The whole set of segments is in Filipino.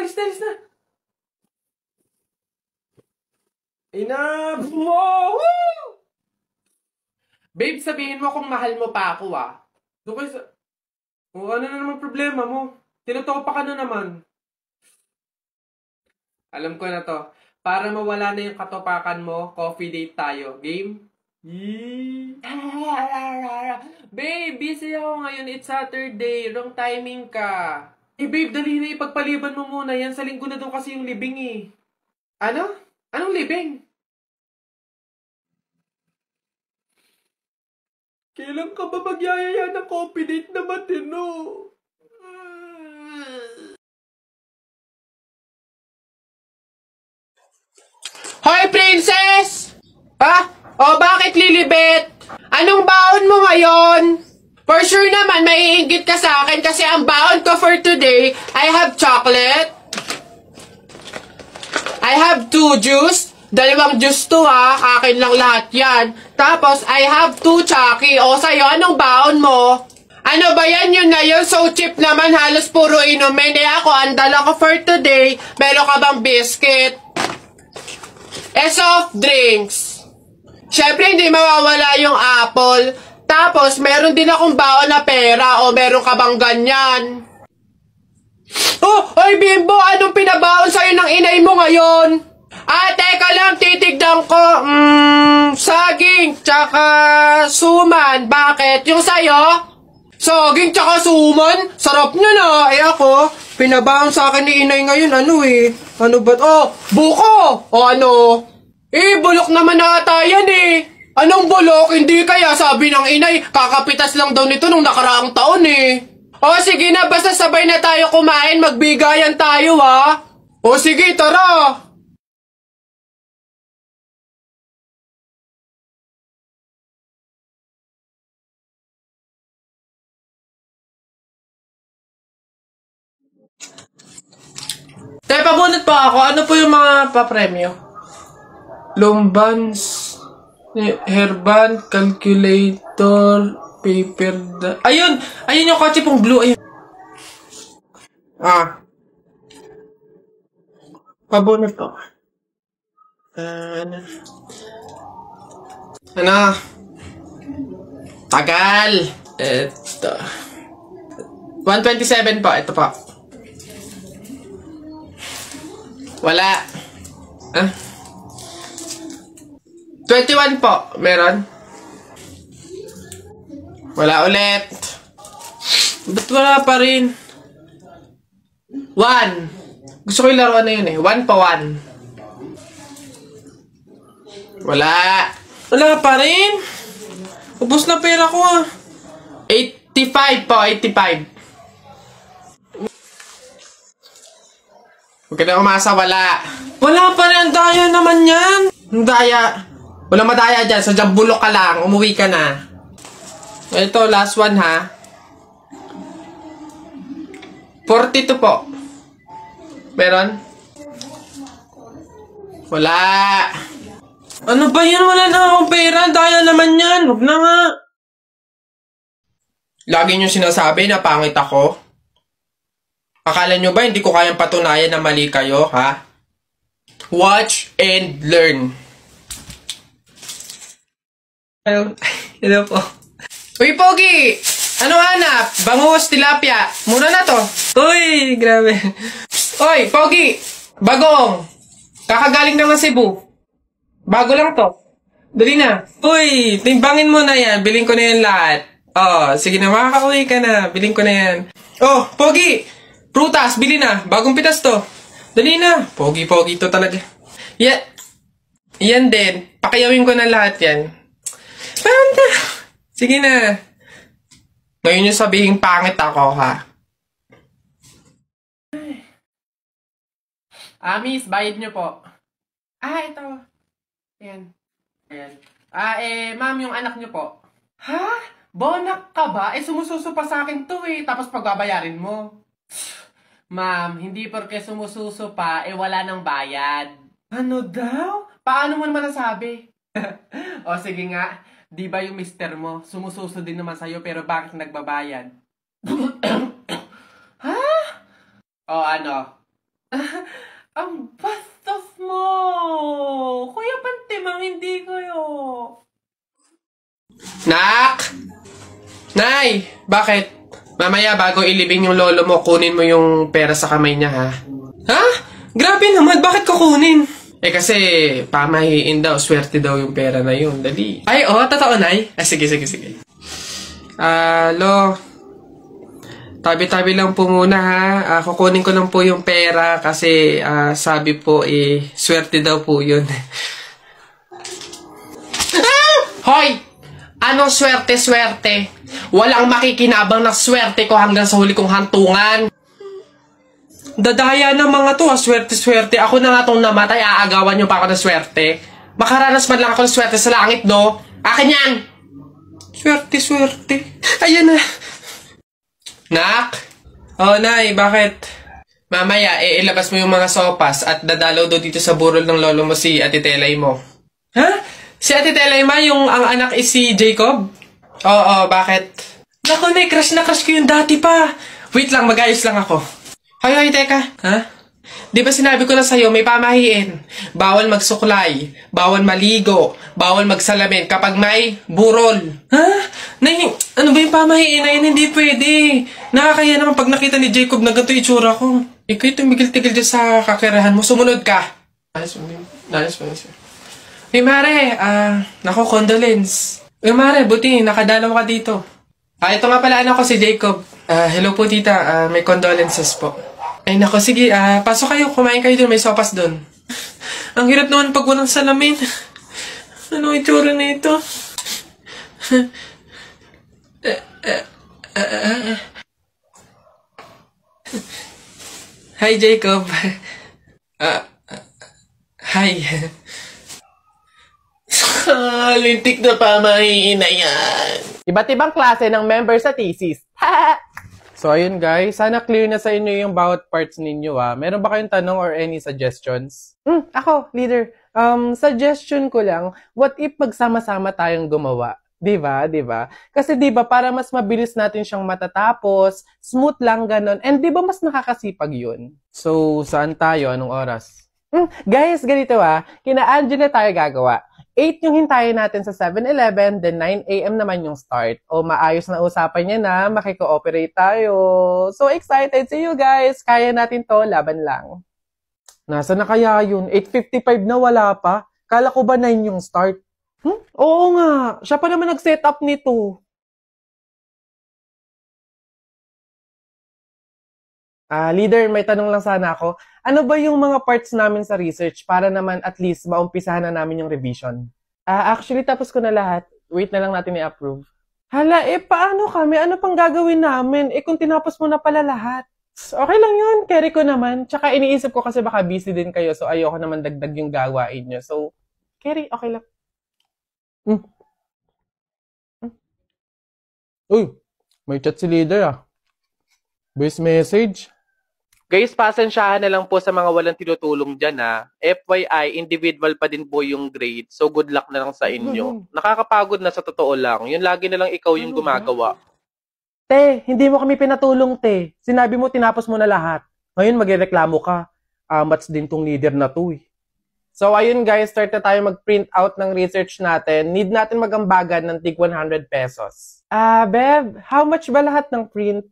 Alis na. Enough mo! Woo! Babe, sabihin mo kung mahal mo pa ako, ah. Doon kayo sa... O, ano na naman problema mo? Tinutopa ka na naman. Alam ko na to. Para mawala na yung katopakan mo, coffee date tayo. Game? Yee! Babe, busy ako ngayon. It's Saturday. Wrong timing ka. Babe, dali na ipagpaliban mo muna yan. Sa linggo na daw kasi yung libing eh. Ano? Anong libing? Kailan ka ba magyayaya ng coffee date na matino? Hoy, princess! Ha? O, bakit lilibet? Anong baon mo ngayon? For sure naman, maiinggit ka sa akin kasi ang baon ko for today, I have chocolate. I have 2 juice. 2 juice to ha. Akin lang lahat yan. Tapos, I have 2 Chucky. O, sa'yo, anong baon mo? Ano ba yan? Yun na yun. So cheap naman. Halos puro inumin. Ako, ang dala ko for today. Meron ka bang biscuit? Soft drinks. Siyempre, hindi mawawala yung apple. Tapos, meron din akong baon na pera. O, meron ka bang ganyan? Oh, oy Bimbo, anong pinabaon sa'yo ng inay mo ngayon? Teka lang, titignan ko. Saging, tsaka suman. Bakit? Yung sa'yo? Saging, tsaka suman? Sarap nyo na. Ako, pinabaon sa akin ni inay ngayon. Ano ba? Oh, buko! O ano? Bulok naman ata yan Anong bulok? Hindi kaya sabi ng inay, kakapitas lang daw nito nung nakaraang taon O sige na, basta sabay na tayo kumain, magbigayan tayo ha. O sige, tara. Tay, pabunot pa ako. Ano po yung mga papremyo? Lombans, hairband, calculator, paper, ayun yung kotse pong blue, ayun. Pabunot ko. Ano? Tagal. Ito. 127 po, ito po. Wala. 21 po, meron? Wala ulit. Ba't wala pa rin? 1. Gusto ko yung laruan na yun 1 pa 1. Wala. Wala pa rin. Ubus na pera ko 85 po, 85. Huwag ka na umasa, wala. Wala pa rin, ang daya naman yan. Ang daya. Walang madaya dyan, sa bulok ka lang, umuwi ka na. Ito, last one ha. 42 po. Meron? Wala. Ano ba yan? Wala na akong pera. Daya naman yan. Huwag na nga. Lagi nyo sinasabi na pangit ako. Akala nyo ba hindi ko kayang patunayan na mali kayo, ha? Watch and learn. Hello po. Uy, Pogi! Ano hanap? Bangus, tilapia. Mura na to. Uy, grabe. Uy, Pogi! Bagong! Kakagaling lang ng Cebu. Bago lang to. Dali na. Uy, timbangin mo na yan. Biling ko na yan lahat. Oh, sige na, makakauwi ka na. Biling ko na yan. Oh, Pogi! Prutas, bili na. Bagong pitas to. Dali na. Pogi-pogi to talaga. Yan din. Pakayawin ko na lahat yan. Panda! Sige na. Ngayon yung sabihin pangit ako, ha? Miss, bayad nyo po. Ito. Ayan. Ma'am, yung anak nyo po. Ha? Bonak ka ba? Sumususo pa sa akin to Tapos pagbabayarin mo. Ma'am, hindi porke sumususo pa, wala nang bayad. Ano daw? Paano mo naman nasabi? O sige nga. Di ba yung mister mo, sumususo din naman sa'yo pero bakit nagbabayad? Ha? O ano? Ang bastos mo! Kuya Pantimang, hindi kayo. Nak! Nay! Bakit? Mamaya bago ilibing yung lolo mo, kunin mo yung pera sa kamay niya, ha? Ha? Grabe naman, bakit kukunin? Eh kasi, pamahiin daw, swerte daw yung pera na yun. Dali. Ay, totoo, Nay? Sige. Lo, tabi-tabi lang po muna, ha? Kukunin ko lang po yung pera kasi sabi po, swerte daw po yun. Hoy! Anong swerte-swerte? Walang makikinabang na swerte ko hanggang sa huli kong hantungan. Dadaya ng mga to, swerte-swerte. Ako na nga tong namatay, aagawan nyo pa ako ng swerte. Makaranas man lang ako ng swerte sa langit, no? Akin yan! Swerte-swerte. Ayan na. Nak? Nay, bakit? Mamaya, ilabas mo yung mga sopas at dadalaw daw dito sa burol ng lolo mo si Ate Telay mo. Ha? Si Ate Telay ma, ang anak is si Jacob? Oo, bakit? Naku, Nay, crush na crush ko yung dati pa. Wait lang, mag-ayos lang ako. Hoy, teka. Ha? Di ba sinabi ko na sa'yo, may pamahiin. Bawal magsuklay, bawal maligo, bawal magsalamin kapag may burol. Ha? Nay, ano ba yung pamahiin na yun? Hindi pwede. Nakakaya naman pag nakita ni Jacob na ganito itsura ko. Ikaw tumigil-tigil dyan sa kakirahan mo. Sumunod ka. Nice. Uy, Mare, naku, condolence. Uy, Mare, buti, nakadalaw ka dito. Ito nga pala anak ko si Jacob. Hello po, tita. May condolences po. Ay, naku, sige, pasok kayo, kumain kayo dun, may sopas dun. Ang hirap naman pag walang salamin. Ano itsura na ito? Hi, Jacob. Hi. Lintik na pamahiin na yan. Iba't ibang klase ng member sa thesis. So, ayun guys. Sana clear na sa inyo yung bawat parts ninyo, ha. Meron ba kayong tanong or any suggestions? Ako, leader. Suggestion ko lang, what if magsama-sama tayong gumawa? Diba? Kasi diba, para mas mabilis natin siyang matatapos, smooth lang ganon, and diba mas nakakasipag yun? So, saan tayo? Anong oras? Guys, ganito kina Angela tayo gagawa. 8 yung hintayin natin sa 7-Eleven, then 9 AM naman yung start. O maayos na usapan niya na, makiko-operate tayo. So excited! See you guys! Kaya natin to, laban lang. Nasa na kaya yun? 8:55 na wala pa? Kala ko ba 9 yung start? Oo nga, siya pa naman nag-set up nito. Leader, may tanong lang sana ako. Ano ba yung mga parts namin sa research para naman at least maumpisahan na namin yung revision? Actually, tapos ko na lahat. Wait na lang natin i-approve. Hala, paano kami? Ano pang gagawin namin? Kung tinapos mo na pala lahat. Okay lang yun. Carry ko naman. Tsaka iniisip ko kasi baka busy din kayo, so ayoko naman dagdag yung gawain nyo. So, carry, okay lang. Uy, may chat si leader Voice message. Guys, pasensyahan na lang po sa mga walang tinutulong dyan FYI, individual pa din po yung grade. So, good luck na lang sa inyo. Nakakapagod na sa totoo lang. Yun lagi na lang ikaw yung gumagawa. Te, hindi mo kami pinatulong, te. Sinabi mo, tinapos mo na lahat. Ngayon, magreklamo ka. Amats din tong leader na to So, ayun guys, start na tayo mag-print out ng research natin. Need natin magambagan ng tig 100 pesos. Bev, how much ba lahat ng print?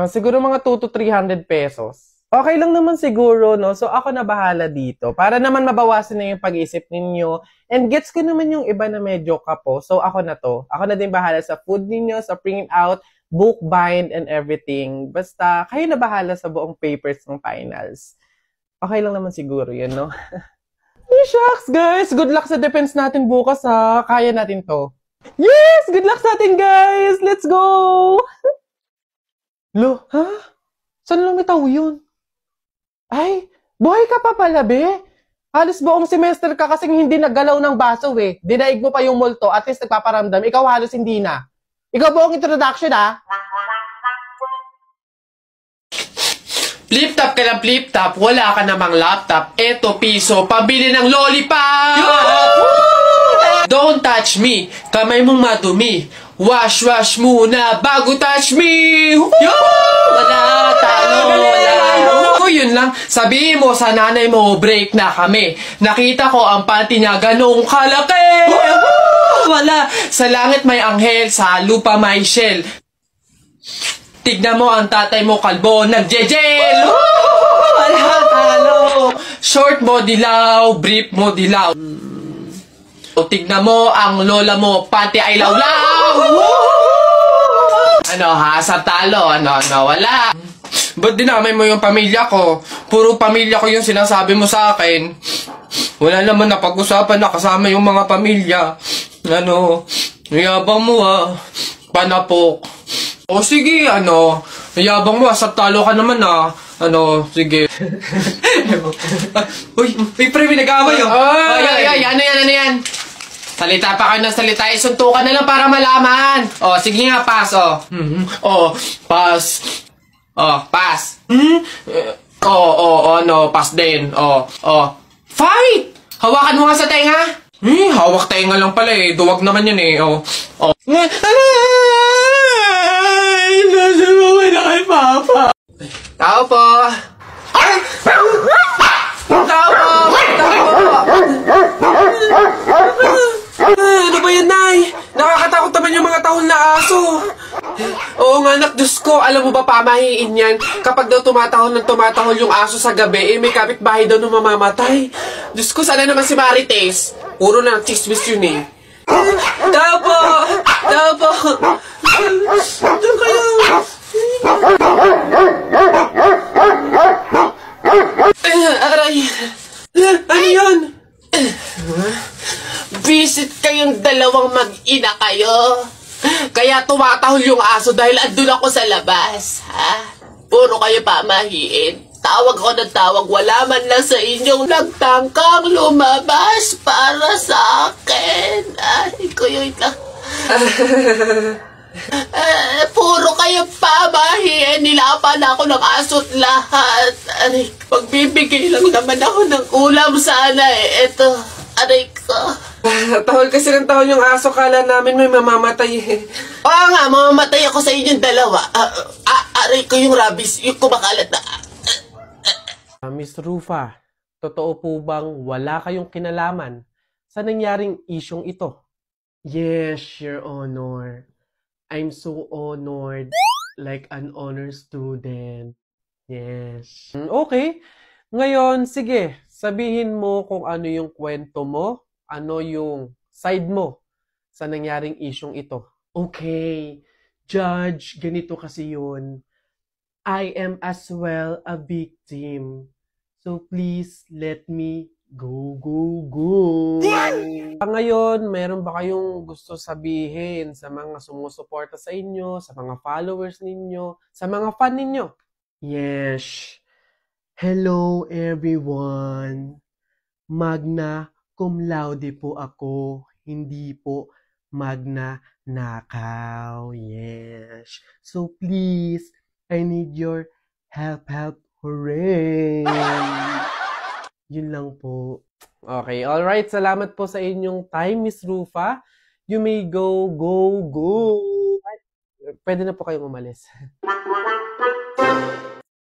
Siguro mga 200 to 300 pesos. Okay lang naman siguro, no? So, ako na bahala dito. Para naman mabawasan na yung pag-isip ninyo. And gets ko naman yung iba na medyo kapo. So, ako na to. Ako na din bahala sa food ninyo, sa print out, book bind, and everything. Basta, kayo na bahala sa buong papers ng finals. Okay lang naman siguro yun, no? Shucks, guys! Good luck sa defense natin bukas, Kaya natin to. Yes! Good luck sa atin, guys! Let's go! Lo, Saan lumitaw yun? Ay, buhay ka pa pala, be. Halos buong semester ka kasing hindi naggalaw ng baso, Dinaig mo pa yung multo, at least nagpaparamdam. Ikaw halos hindi na. Ikaw buong introduction, Flip-top ka ng flip-top, wala ka namang laptop. Eto, piso, pabili ng lollipop! Don't touch me, kamay mong madumi. Wash muna bago touch me! Wala, talo, wala. yun lang. Sabihin mo sa nanay mo, break na kami. Nakita ko ang panty niya ganong kalaki. Wala. Sa langit may anghel, sa lupa may shell. Tignan mo ang tatay mo kalbo, nagje-jail. Wala, talo. Short mo dilaw, brief mo dilaw. O tignan mo ang lola mo, pati ay lawlaw. Ano ha, sa talo, ano, wala. Ba't dinamay mo yung pamilya ko? Puro pamilya ko yung sinasabi mo sa akin. Wala naman napag-usapan na kasama yung mga pamilya. Ano, yabang mo ha, panapok. O sige, ano, yabang mo, sa talo ka naman ha. Ano, sige. Uy, pre, may nag-away oh. Ay, ano yan? Salita pa kayo ng salita, isuntukan na lang para malaman. O, sige nga, pass, o. O, pass. O, pass. No, pass din. O, fight! Hawakan mo nga sa tenga. Hawak tenga lang pala eh. Duwag naman yun eh. O. Ay, nasubukan na kay Papa. Tao po. Ay! Tao po! Ano ba yan, Nay? Nakakatakot naman yung mga tahol na aso. Oo nga, anak, Diyos ko. Alam mo ba, pamahiin yan? Kapag daw tumatahol yung aso sa gabi, may kapitbahay daw na mamamatay. Diyos ko, sana naman si Marites. Puro na chismis yun eh. Tao po! Diyan kayo! Aray! Ano yun? Visit kayong dalawang mag-ina kayo. Kaya tumatahol yung aso dahil andun ako sa labas, ha? Puro kayo pamahiin. Tawag ko ng tawag, wala man lang sa inyong nagtangkang lumabas para sa akin. Ay, kuyoy lang. Puro kayo pamahiin. Nilapan ako ng aso't lahat. Aray, magbibigay lang naman ako ng ulam sana eh. Ito, aray ko. Tahol kasi ng tahol yung aso, kala namin may mamamatay eh. Oo nga, mamamatay ako sa inyong dalawa. Aray ko yung rabies, yung kumakalat na. Miss Rufa, totoo po bang wala kayong kinalaman sa nangyaring isyong ito? Yes, Your Honor. I'm so honored, like an honor student. Yes. Okay. Ngayon, sige, sabihin mo kung ano yung kwento mo, ano yung side mo sa nangyaring isyong ito. Okay, Judge, ganito kasi yun. I am as well a victim. So please let me go. Ngayon, meron ba kayong gusto sabihin sa mga sumusuporta sa inyo, sa mga followers ninyo, sa mga fan ninyo? Yes. Hello everyone. Magna cum laude po ako. Hindi po magna nakaw. Yes. So please, I need your help. Hooray! Yun lang po. Okay, alright. Salamat po sa inyong time, Miss Rufa. You may go. Pwede na po kayong umalis.